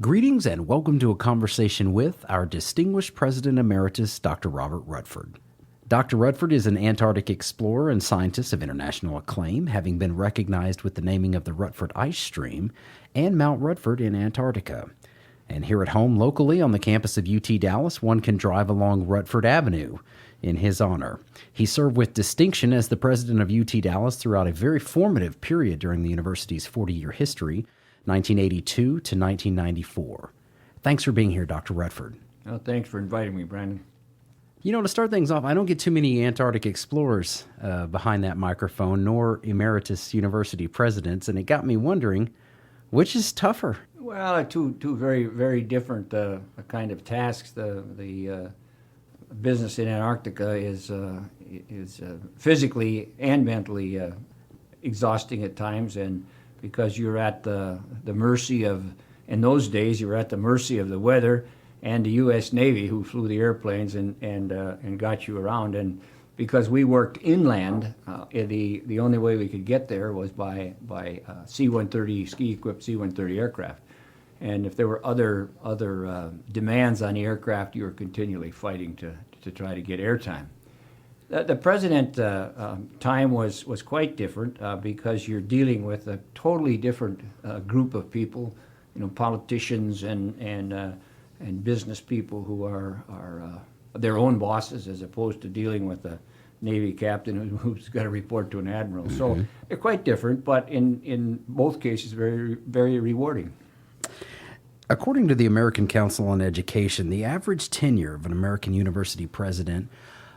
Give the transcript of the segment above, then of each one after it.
Greetings and welcome to a conversation with our distinguished President Emeritus, Dr. Robert Rutford. Dr. Rutford is an Antarctic explorer and scientist of international acclaim, having been recognized with the naming of the Rutford Ice Stream and Mount Rutford in Antarctica. And here at home locally on the campus of UT Dallas, one can drive along Rutford Avenue in his honor. He served with distinction as the president of UT Dallas throughout a very formative period during the university's 40-year history, 1982 to 1994. Thanks for being here, Dr. Rutford. Well, thanks for inviting me, Brandon. You know, to start things off, I don't get too many Antarctic explorers behind that microphone, nor emeritus university presidents, and it got me wondering, which is tougher? Well, two very, very different kind of tasks. The business in Antarctica is physically and mentally exhausting at times, and because you're at the mercy of, in those days, you were at the mercy of the weather and the U.S. Navy, who flew the airplanes and got you around. And because we worked inland, the only way we could get there was by C-130 ski-equipped C-130 aircraft. And if there were other demands on the aircraft, you were continually fighting to try to get airtime. The president time was quite different because you're dealing with a totally different group of people, you know, politicians and business people who are their own bosses, as opposed to dealing with a Navy captain who's got to report to an admiral. Mm-hmm. So they're quite different, but in both cases very, very rewarding. According to the American Council on Education, the average tenure of an American university president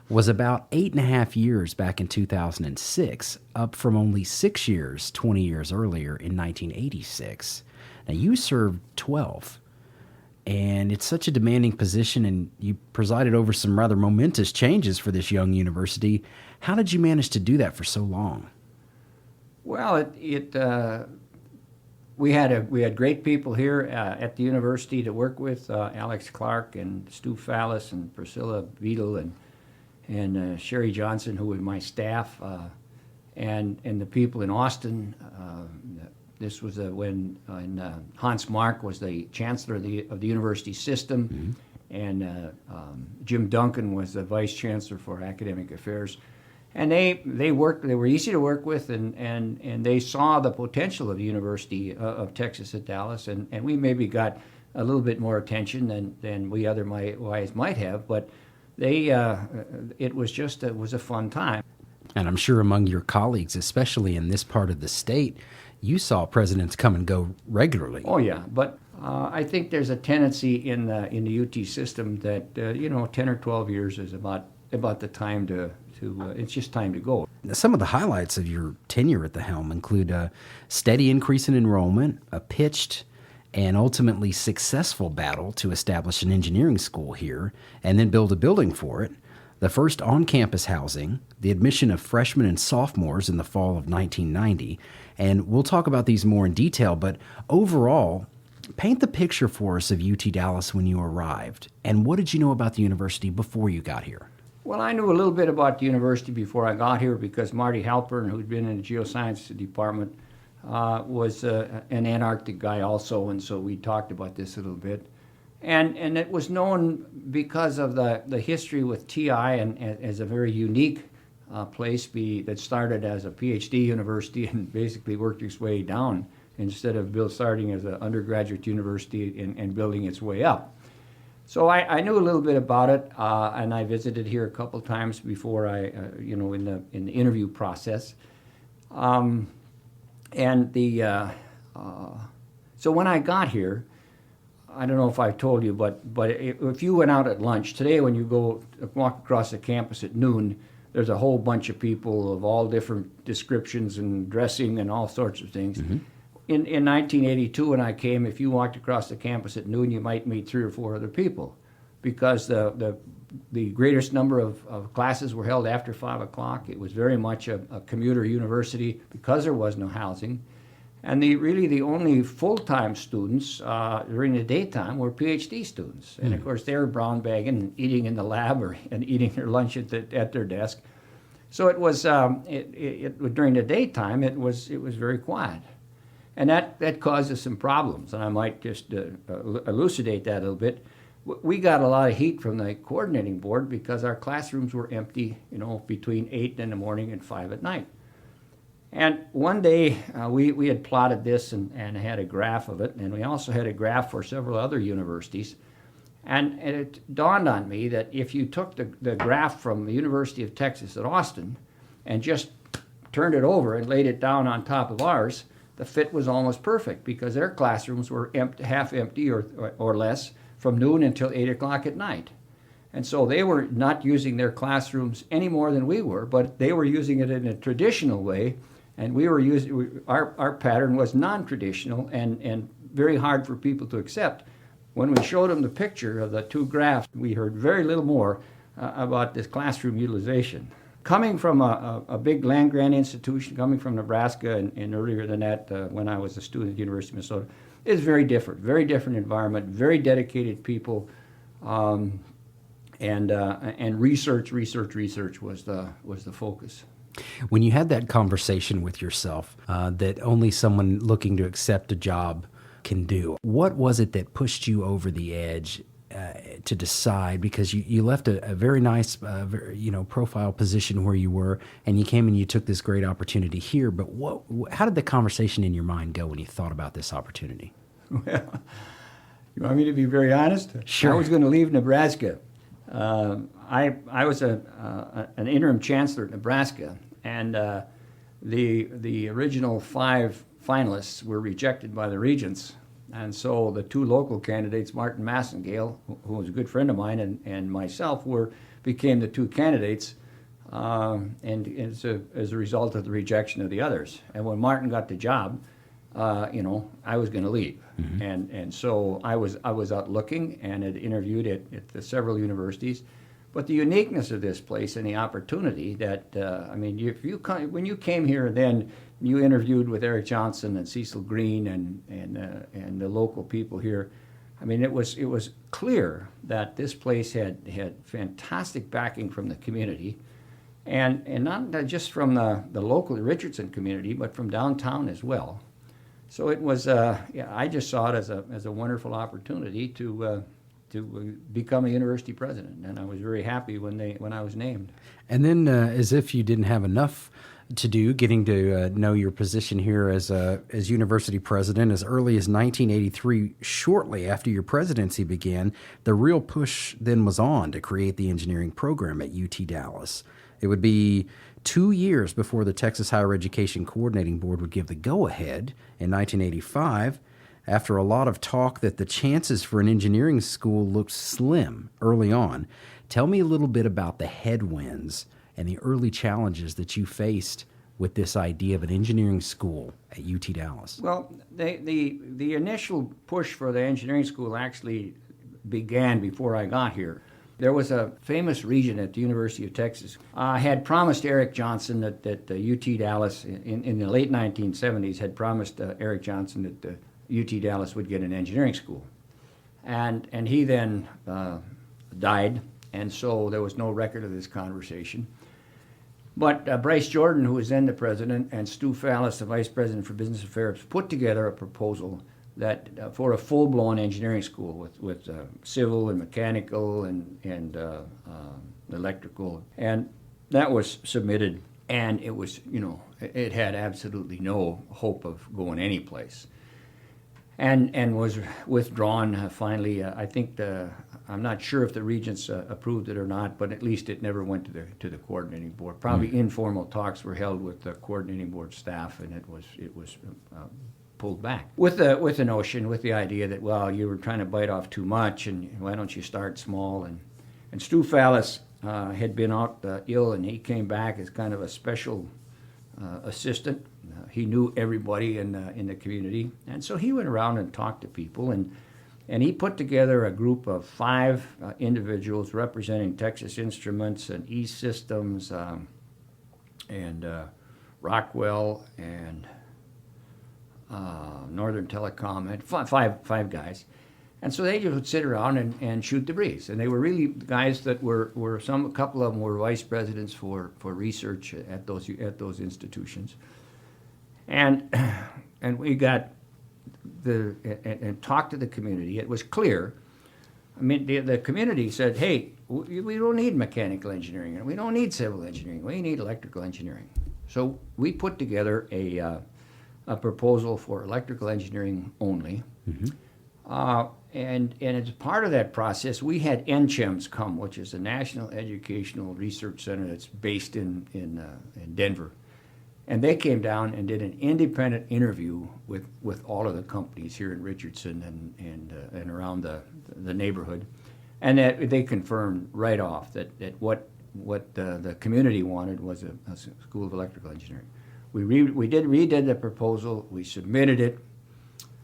was about 8.5 years back in 2006, up from only 6 years 20 years earlier in 1986. Now, you served 12, and it's such a demanding position, and you presided over some rather momentous changes for this young university. How did you manage to do that for so long? Well, we had great people here at the university to work with, Alex Clark and Stu Fallis and Priscilla Beadle and Sherry Johnson, who was my staff, and the people in Austin. This was when Hans Mark was the chancellor of the university system, mm-hmm. and Jim Duncan was the vice chancellor for academic affairs. And they were easy to work with, and they saw the potential of the University of Texas at Dallas, and we maybe got a little bit more attention than we otherwise might have, but it was a fun time. And I'm sure among your colleagues, especially in this part of the state, you saw presidents come and go regularly. Oh yeah, but I think there's a tendency in the UT system that 10 or 12 years is about the time to it's just time to go. Some of the highlights of your tenure at the helm include a steady increase in enrollment, a pitched and ultimately successful battle to establish an engineering school here and then build a building for it, the first on-campus housing, the admission of freshmen and sophomores in the fall of 1990, and we'll talk about these more in detail, but overall, paint the picture for us of UT Dallas when you arrived, and what did you know about the university before you got here? Well, I knew a little bit about the university before I got here because Marty Halpern, who'd been in the geoscience department, was an Antarctic guy also, and so we talked about this a little bit. And it was known because of the history with TI and as a very unique place that started as a PhD university and basically worked its way down instead of starting as an undergraduate university and building its way up. So I knew a little bit about it, and I visited here a couple times before in the interview process. So when I got here, I don't know if I've told you, but if you went out at lunch today, when you go walk across the campus at noon, there's a whole bunch of people of all different descriptions and dressing and all sorts of things. Mm-hmm. In 1982, when I came, if you walked across the campus at noon, you might meet 3 or 4 other people, because the greatest number of classes were held after 5 o'clock. It was very much a commuter university because there was no housing. And the only full-time students during the daytime were PhD students. And of course, they were brown bagging and eating in the lab and eating their lunch at their desk. So it was during the daytime, it was very quiet. And that causes some problems, and I might just elucidate that a little bit. We got a lot of heat from the coordinating board because our classrooms were empty, between 8 in the morning and 5 at night. And one day we had plotted this and had a graph of it, and we also had a graph for several other universities. And it dawned on me that if you took the graph from the University of Texas at Austin and just turned it over and laid it down on top of ours, the fit was almost perfect because their classrooms were half empty or less from noon until 8 o'clock at night. And so they were not using their classrooms any more than we were, but they were using it in a traditional way, and we were using our pattern was non-traditional and very hard for people to accept. When we showed them the picture of the two graphs, we heard very little more about this classroom utilization. Coming from a big land-grant institution, coming from Nebraska, and earlier than that, when I was a student at the University of Minnesota, is very different environment, very dedicated people, and research was the focus. When you had that conversation with yourself that only someone looking to accept a job can do, what was it that pushed you over the edge to decide? Because you left a very nice, profile position where you were, and you came and you took this great opportunity here. But how did the conversation in your mind go when you thought about this opportunity? Well, you want me to be very honest? Sure. I was going to leave Nebraska. I was an interim chancellor at Nebraska, and the original 5 finalists were rejected by the regents. And so the 2 local candidates, Martin Massengale, who was a good friend of mine, and myself, became the 2 candidates, and as a result of the rejection of the others. And when Martin got the job, I was going to leave, mm-hmm. and so I was out looking and had interviewed at the several universities. But the uniqueness of this place and the opportunity that when you came here, then you interviewed with Eric Johnson and Cecil Green and the local people here. I mean, it was clear that this place had fantastic backing from the community, and not just from the local Richardson community, but from downtown as well. So it was, I just saw it as a wonderful opportunity to become a university president, and I was very happy when I was named. And then, as if you didn't have enough to do, getting to know your position here as university president, as early as 1983, shortly after your presidency began, the real push then was on to create the engineering program at UT Dallas. It would be 2 years before the Texas Higher Education Coordinating Board would give the go-ahead in 1985, after a lot of talk that the chances for an engineering school looked slim early on. Tell me a little bit about the headwinds and the early challenges that you faced with this idea of an engineering school at UT Dallas. Well, the initial push for the engineering school actually began before I got here. There was a famous regent at the University of Texas had promised Eric Johnson that UT Dallas, in the late 1970s, had promised Eric Johnson that UT Dallas would get an engineering school. And he then died, and so there was no record of this conversation. But Bryce Jordan, who was then the president, and Stu Fallis, the vice president for business affairs, put together a proposal that for a full-blown engineering school with civil and mechanical and electrical. And that was submitted, and it was, it had absolutely no hope of going anyplace. And was withdrawn finally. I think I'm not sure if the regents approved it or not, but at least it never went to the coordinating board. Probably informal talks were held with the coordinating board staff, and it was pulled back with the notion, with the idea that, well, you were trying to bite off too much, and why don't you start small? And Stu Fallis had been out ill, and he came back as kind of a special assistant. He knew everybody in the community, and so he went around and talked to people, and he put together a group of 5 individuals representing Texas Instruments and E-Systems and Rockwell and Northern Telecom, and five guys. And so they would sit around and shoot the breeze. And they were really guys that were a couple of them were vice presidents for research at those institutions. And we got and talked to the community. It was clear. I mean, the community said, hey, we don't need mechanical engineering, and we don't need civil engineering. We need electrical engineering. So we put together a proposal for electrical engineering only. And as part of that process, we had NCHEMS come, which is the National Educational Research Center that's based in Denver. And they came down and did an independent interview with all of the companies here in Richardson and around the neighborhood. And that they confirmed right off that what the community wanted was a school of electrical engineering. We redid the proposal, we submitted it,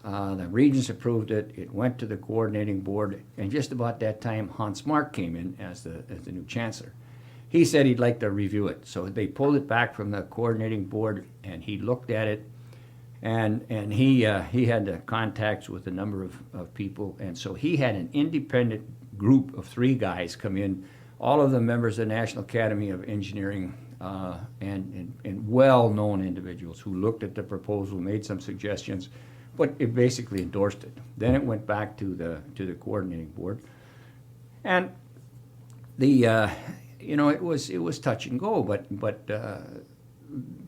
the regents approved it, it went to the coordinating board, and just about that time Hans Mark came in as the new chancellor. He said he'd like to review it, so they pulled it back from the coordinating board, and he looked at it, and he had the contacts with a number of people, and so he had an independent group of 3 guys come in, all of them members of the National Academy of Engineering, and well-known individuals who looked at the proposal, made some suggestions, but it basically endorsed it. Then it went back to the coordinating board, and it was touch and go, but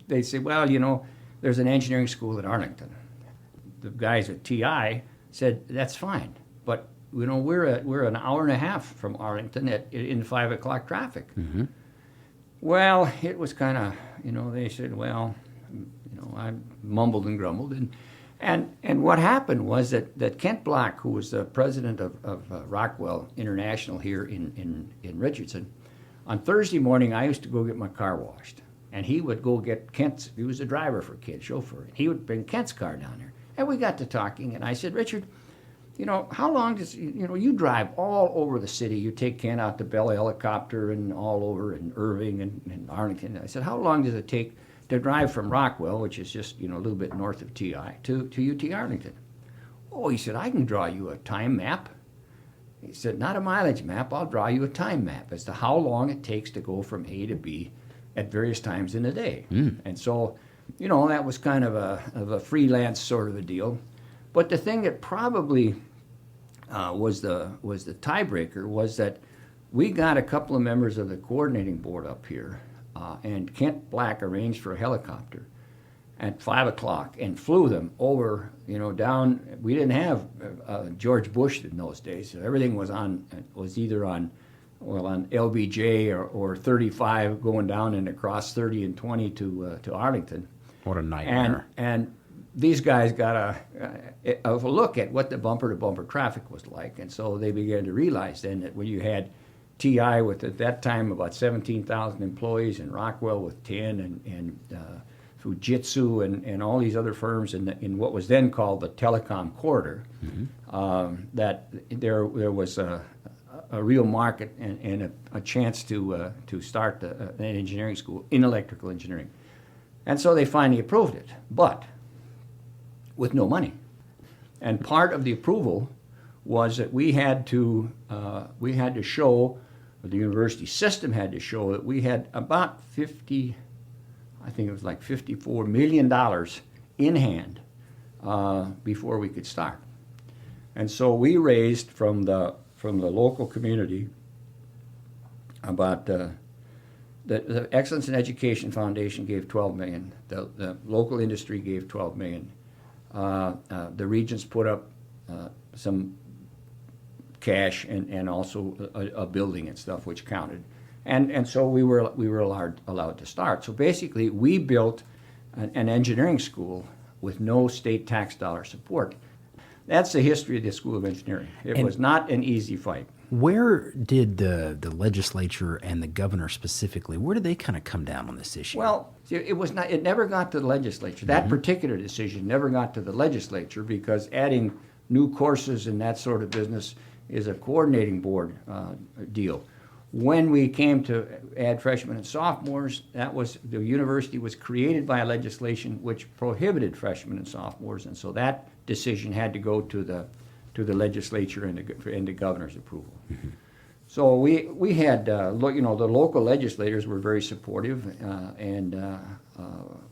they said, well, there's an engineering school at Arlington. The guys at TI said that's fine, but we're an hour and a half from Arlington in 5 o'clock traffic. Mm-hmm. Well, it was kind of, they said, well, I mumbled and grumbled, and what happened was that Kent Black, who was the president of Rockwell International here in Richardson, on Thursday morning I used to go get my car washed, and he would go get Kent's. He was a driver for Kent, chauffeur. And he would bring Kent's car down there, and we got to talking, and I said, Richard, how long does, you drive all over the city. You take Kent out to Bell Helicopter and all over in Irving and Arlington. I said, how long does it take to drive from Rockwell, which is just, a little bit north of TI, to UT Arlington? Oh, he said, I can draw you a time map. He said, not a mileage map, I'll draw you a time map as to how long it takes to go from A to B at various times in the day. And so, that was kind of a freelance sort of a deal. But the thing that probably was the tiebreaker was that we got a couple of members of the coordinating board up here, and Kent Black arranged for a helicopter at 5 o'clock and flew them over, down. We didn't have George Bush in those days, so everything was either on LBJ or 35 going down and across 30 and 20 to Arlington. What a nightmare! And these guys got a look at what the bumper-to-bumper traffic was like, and so they began to realize then that when you had TI with, at that time, about 17,000 employees, and Rockwell with 10, and Fujitsu and all these other firms in what was then called the telecom corridor, that there was a real market and a chance to start an engineering school in electrical engineering. And so they finally approved it, but with no money. And part of the approval was that we had to show, or the university system had to show, that we had about $54 million in hand before we could start. And so we raised from the local community about the Excellence in Education Foundation gave $12 million. The local industry gave $12 million. The regents put up some cash and also a building and stuff, which counted. And so we were allowed to start. So basically, we built an engineering school with no state tax dollar support. That's the history of the School of Engineering. It was not an easy fight. Where did the legislature and the governor specifically, where did they kind of come down on this issue? Well, it never got to the legislature. That particular decision never got to the legislature because adding new courses and that sort of business is a coordinating board deal. When we came to add freshmen and sophomores, the university was created by a legislation which prohibited freshmen and sophomores, and so that decision had to go to the legislature and the governor's approval. So we had, the local legislators were very supportive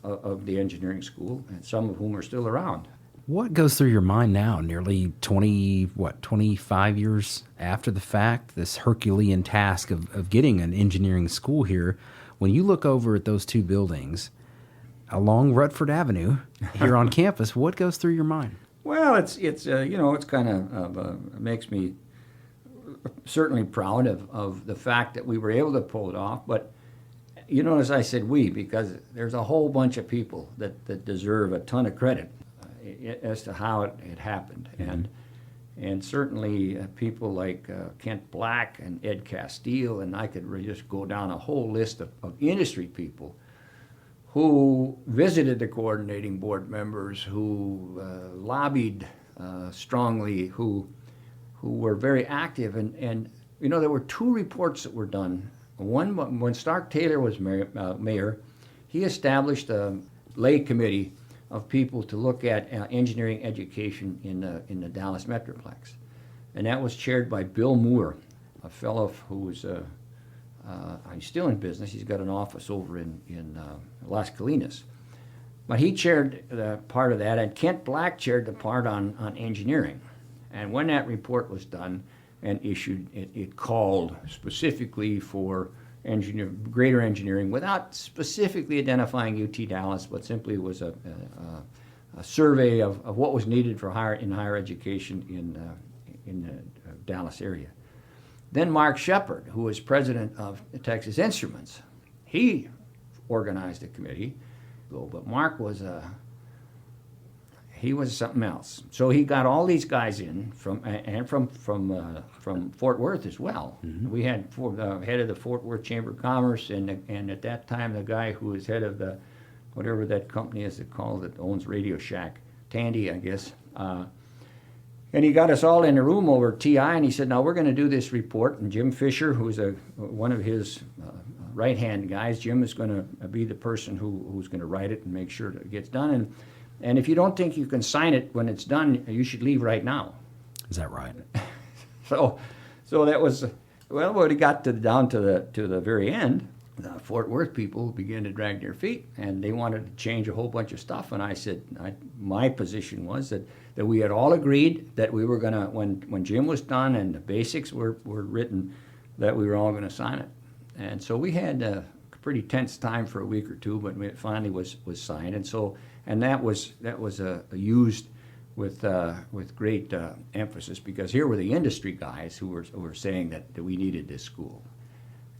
of the engineering school, and some of whom are still around. What goes through your mind now, nearly 25 years after the fact, this Herculean task of getting an engineering school here? When you look over at those two buildings along Rutford Avenue here on campus, what goes through your mind? Well, it's kind of makes me certainly proud of the fact that we were able to pull it off. But as I said, because there's a whole bunch of people that deserve a ton of credit as to how it happened, and certainly people like Kent Black and Ed Castile, and I could just go down a whole list of industry people who visited the coordinating board members, who lobbied strongly, who were very active. And there were two reports that were done. One, when Stark Taylor was mayor, he established a lay committee of people to look at engineering education in the Dallas Metroplex. And that was chaired by Bill Moore, a fellow who was he's still in business. He's got an office over in Las Colinas. But he chaired the part of that, and Kent Black chaired the part on engineering. And when that report was done and issued, it called specifically for greater engineering, without specifically identifying UT Dallas, but simply was a survey of what was needed for higher education in the Dallas area. Then Mark Shepard, who was president of Texas Instruments, he organized a committee. But Mark was something else. So he got all these guys in from Fort Worth as well. Mm-hmm. We had the head of the Fort Worth Chamber of Commerce, and at that time the guy who was head of the whatever that company is that owns Radio Shack, Tandy, I guess. And he got us all in a room over TI, and he said, "Now we're going to do this report." And Jim Fisher, who's one of his right-hand guys, Jim is going to be the person who's going to write it and make sure that it gets done. And if you don't think you can sign it when it's done, you should leave right now. Is that right? So that was, well, when it got down to the very end, the Fort Worth people began to drag their feet, and they wanted to change a whole bunch of stuff. And I said, my position was that we had all agreed that we were going to, when Jim was done and the basics were written, that we were all going to sign it. And so we had a pretty tense time for a week or two, but it finally was signed. And that was used with great emphasis, because here were the industry guys who were saying that we needed this school,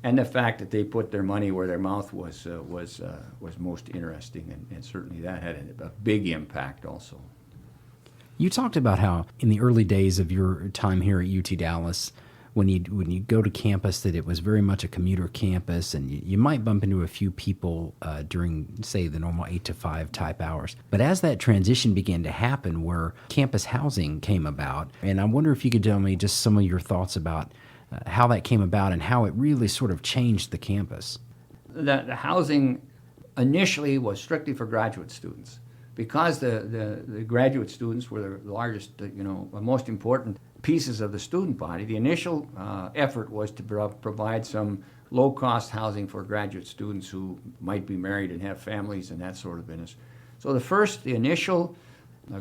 and the fact that they put their money where their mouth was most interesting, and certainly that had a big impact also. You talked about how in the early days of your time here at UT Dallas, when you go to campus, that it was very much a commuter campus, and you might bump into a few people during, say, the normal 8 to 5 type hours. But as that transition began to happen, where campus housing came about, and I wonder if you could tell me just some of your thoughts about how that came about and how it really sort of changed the campus. The housing initially was strictly for graduate students, because the graduate students were the largest, the most important pieces of the student body. The initial effort was to provide some low-cost housing for graduate students who might be married and have families and that sort of business. So the initial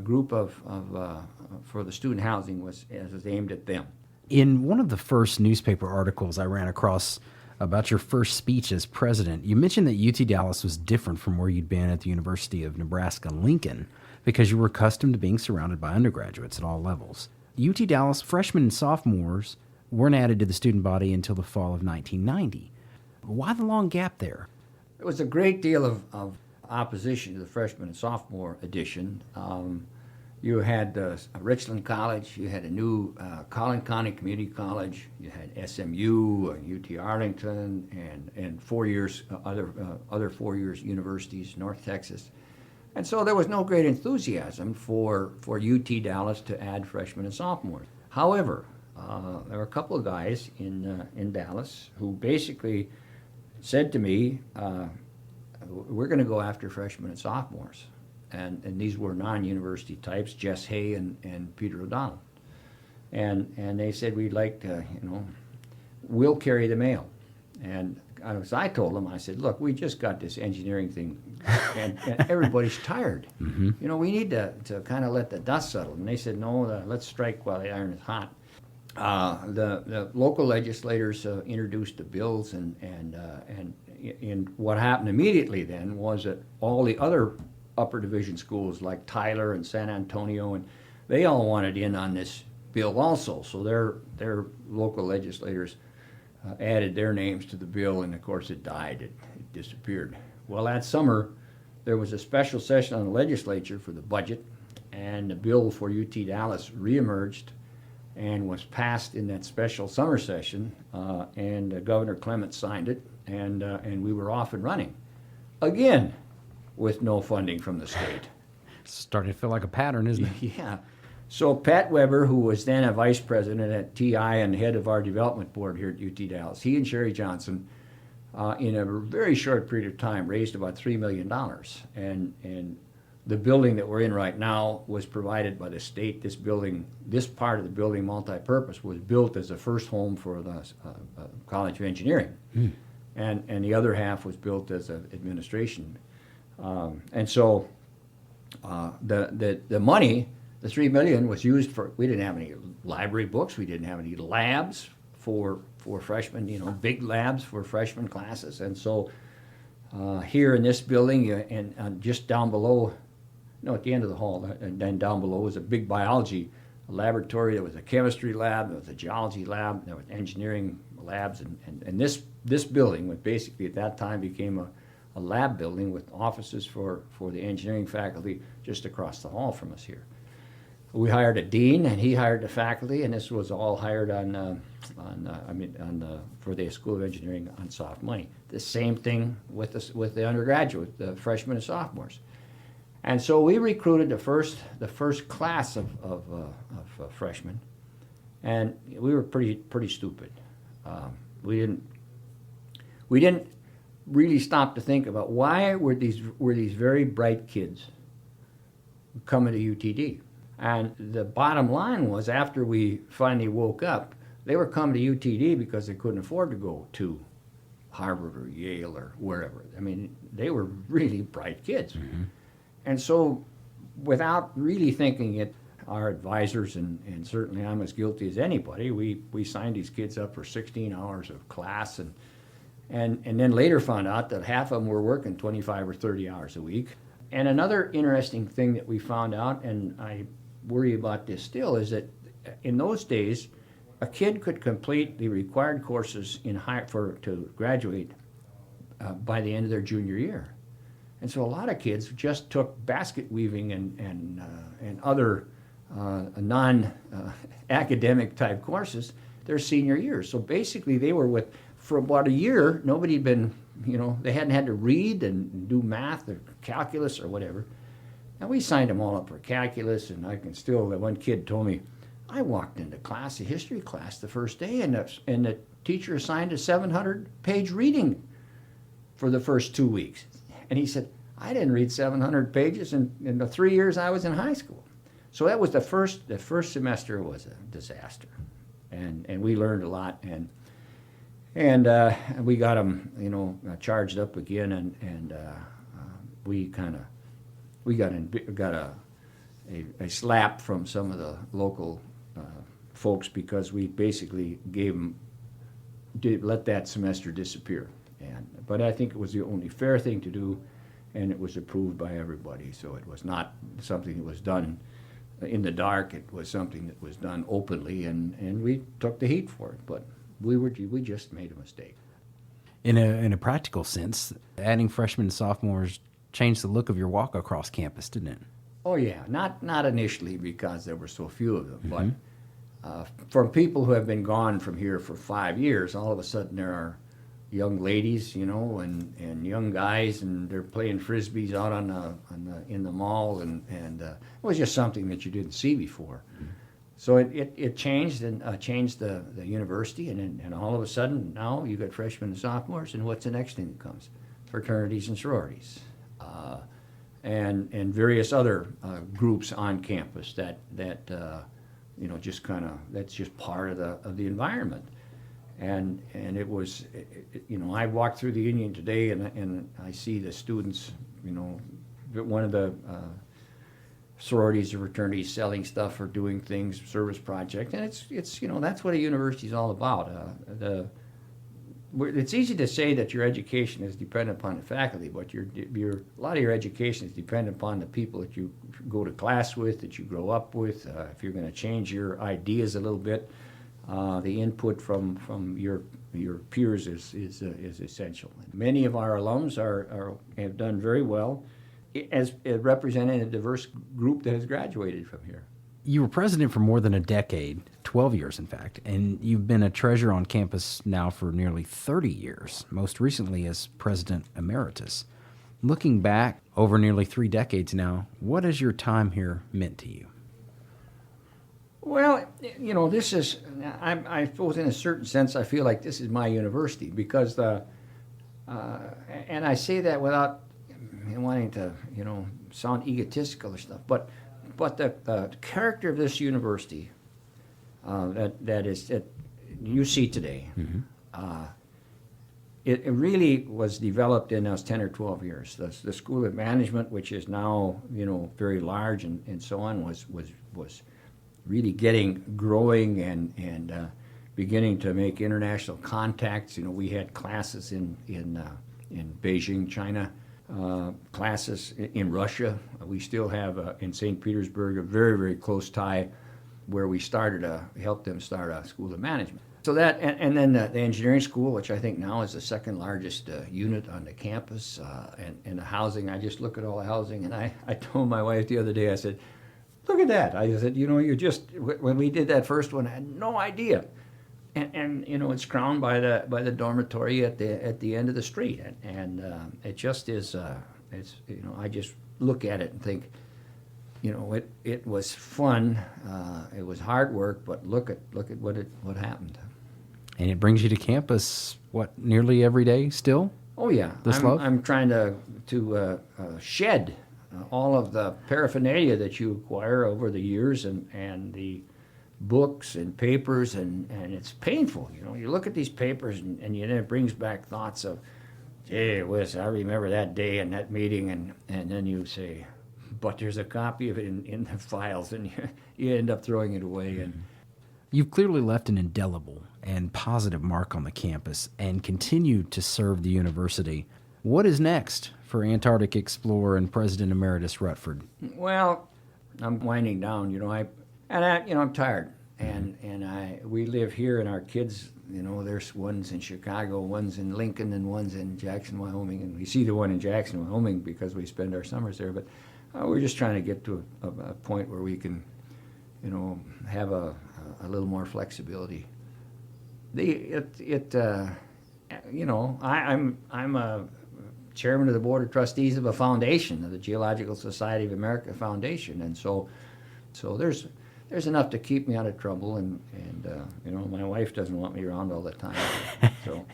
group for the student housing was aimed at them. In one of the first newspaper articles I ran across about your first speech as president, you mentioned that UT Dallas was different from where you'd been at the University of Nebraska-Lincoln, because you were accustomed to being surrounded by undergraduates at all levels. UT Dallas freshmen and sophomores weren't added to the student body until the fall of 1990. Why the long gap there? There was a great deal of opposition to the freshman and sophomore edition. You had Richland College, you had a new Collin County Community College, you had SMU, UT Arlington, and 4 years, other 4 years universities, North Texas. And so there was no great enthusiasm for UT Dallas to add freshmen and sophomores. However, there were a couple of guys in Dallas who basically said to me, we're going to go after freshmen and sophomores. And these were non-university types, Jess Hay and Peter O'Donnell. And they said, we'd like to, we'll carry the mail. And as I told them, I said, look, we just got this engineering thing, and everybody's tired. You know, we need to kind of let the dust settle. And they said, no, let's strike while the iron is hot. The local legislators introduced the bills, and what happened immediately then was that all the other upper division schools like Tyler and San Antonio, and they all wanted in on this bill also. So their local legislators added their names to the bill, and of course it died. It disappeared. Well, that summer there was a special session on the legislature for the budget, and the bill for UT Dallas reemerged and was passed in that special summer session, and Governor Clements signed it, and we were off and running again with no funding from the state. Starting to feel like a pattern, isn't it? Yeah. So Pat Weber, who was then a vice president at TI and head of our development board here at UT Dallas, he and Sherry Johnson, in a very short period of time, raised about $3 million. And the building that we're in right now was provided by the state. This building, this part of the building, multi-purpose, was built as the first home for the College of Engineering. And the other half was built as an administration. And so the money, the $3 million, was used for, we didn't have any library books, we didn't have any labs for freshmen, you know, big labs for freshman classes. And so here in this building, and just down below, no, at the end of the hall, and then down below was a big biology laboratory. There was a chemistry lab, there was a geology lab, there was engineering labs, and this building, which basically at that time became a lab building with offices for the engineering faculty just across the hall from us here. We hired a dean, and he hired the faculty, and this was all hired for the School of Engineering on soft money. The same thing with the undergraduate, the freshmen and sophomores. And so we recruited the first class of freshmen, and we were pretty stupid. We didn't really stop to think about why were these very bright kids coming to UTD. And the bottom line was, after we finally woke up, they were coming to UTD because they couldn't afford to go to Harvard or Yale or wherever. I mean, they were really bright kids. And so, without really thinking it, our advisors, and certainly I'm as guilty as anybody, we signed these kids up for 16 hours of class, and then later found out that half of them were working 25 or 30 hours a week. And another interesting thing that we found out, and I worry about this still, is that in those days, a kid could complete the required courses to graduate by the end of their junior year. And so a lot of kids just took basket weaving and other non-academic type courses their senior year. So basically they were for about a year, nobody had been, they hadn't had to read and do math or calculus or whatever. And we signed them all up for calculus, and one kid told me, I walked into class, a history class, the first day, and the teacher assigned a 700-page reading for the first 2 weeks. And he said, I didn't read 700 pages in the 3 years I was in high school. So that was the first semester was a disaster. And we learned a lot, and we got them, charged up again, and we got a slap from some of the local folks because we basically let that semester disappear. But I think it was the only fair thing to do, and it was approved by everybody. So it was not something that was done in the dark. It was something that was done openly, and we took the heat for it. But we just made a mistake. In a practical sense, adding freshmen and sophomores changed the look of your walk across campus, didn't it? Oh yeah, not initially because there were so few of them, but from people who have been gone from here for 5 years, all of a sudden there are young ladies, and young guys, and they're playing frisbees out in the mall, and it was just something that you didn't see before. So it changed and changed the university, and all of a sudden now you got freshmen and sophomores, and what's the next thing that comes? Fraternities and sororities, and various other groups on campus that that's just part of the environment. And it was, I walked through the Union today, and I see the students, one of the sororities or fraternities selling stuff or doing things, service project, and it's that's what a university is all about. It's easy to say that your education is dependent upon the faculty, but a lot of your education is dependent upon the people that you go to class with, that you grow up with. If you're going to change your ideas a little bit, the input from your peers is essential. Many of our alums have done very well as representing a diverse group that has graduated from here. You were president for more than a decade, 12 years in fact, and you've been a treasurer on campus now for nearly 30 years, most recently as president emeritus. Looking back over nearly 3 decades now, what has your time here meant to you? Well, this is, I suppose in a certain sense, I feel like this is my university because and I say that without wanting to, sound egotistical or stuff, but the character of this university that you see today, it really was developed in those 10 or 12 years. The School of Management, which is now, very large and so on, was really growing and beginning to make international contacts. We had classes in Beijing, China, classes in Russia. We still have in St. Petersburg a very, very close tie where we helped them start a School of Management. So that, and then the engineering school, which I think now is the second largest unit on the campus, and the housing. I just look at all the housing, and I told my wife the other day, I said, look at that. I said, when we did that first one, I had no idea. And it's crowned by the dormitory at the end of the street. And it just is, I just look at it and think, it was fun. It was hard work, but look at what happened. And it brings you to campus, nearly every day still? Oh, yeah. I'm trying to shed all of the paraphernalia that you acquire over the years and the books and papers, and it's painful. You look at these papers and then it brings back thoughts of, gee whiz, I remember that day and that meeting, and then you say, but there's a copy of it in the files, and you end up throwing it away. And you've clearly left an indelible and positive mark on the campus and continue to serve the university. What is next for Antarctic explorer and President Emeritus Rutford? Well, I'm winding down. I'm tired, and we live here, and our kids, there's one's in Chicago, one's in Lincoln, and one's in Jackson, Wyoming, and we see the one in Jackson, Wyoming, because we spend our summers there. But we're just trying to get to a point where we can, have a little more flexibility. I'm a chairman of the board of trustees of a foundation, of the Geological Society of America Foundation, and so there's enough to keep me out of trouble, and my wife doesn't want me around all the time, so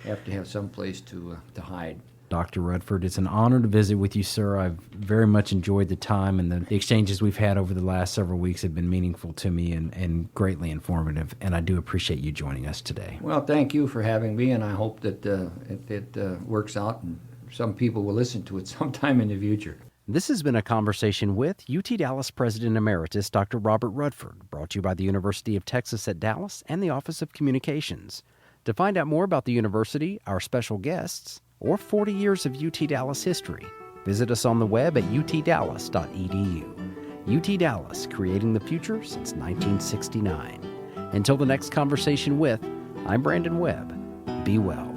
I have to have some place to hide. Dr. Rutford, it's an honor to visit with you, sir. I've very much enjoyed the time, and the exchanges we've had over the last several weeks have been meaningful to me and greatly informative, and I do appreciate you joining us today. Well, thank you for having me, and I hope that it works out and some people will listen to it sometime in the future. This has been a conversation with UT Dallas President Emeritus Dr. Robert Rutford, brought to you by the University of Texas at Dallas and the Office of Communications. To find out more about the university, our special guests, or 40 years of UT Dallas history, visit us on the web at utdallas.edu. UT Dallas, creating the future since 1969. Until the next conversation with, I'm Brandon Webb. Be well.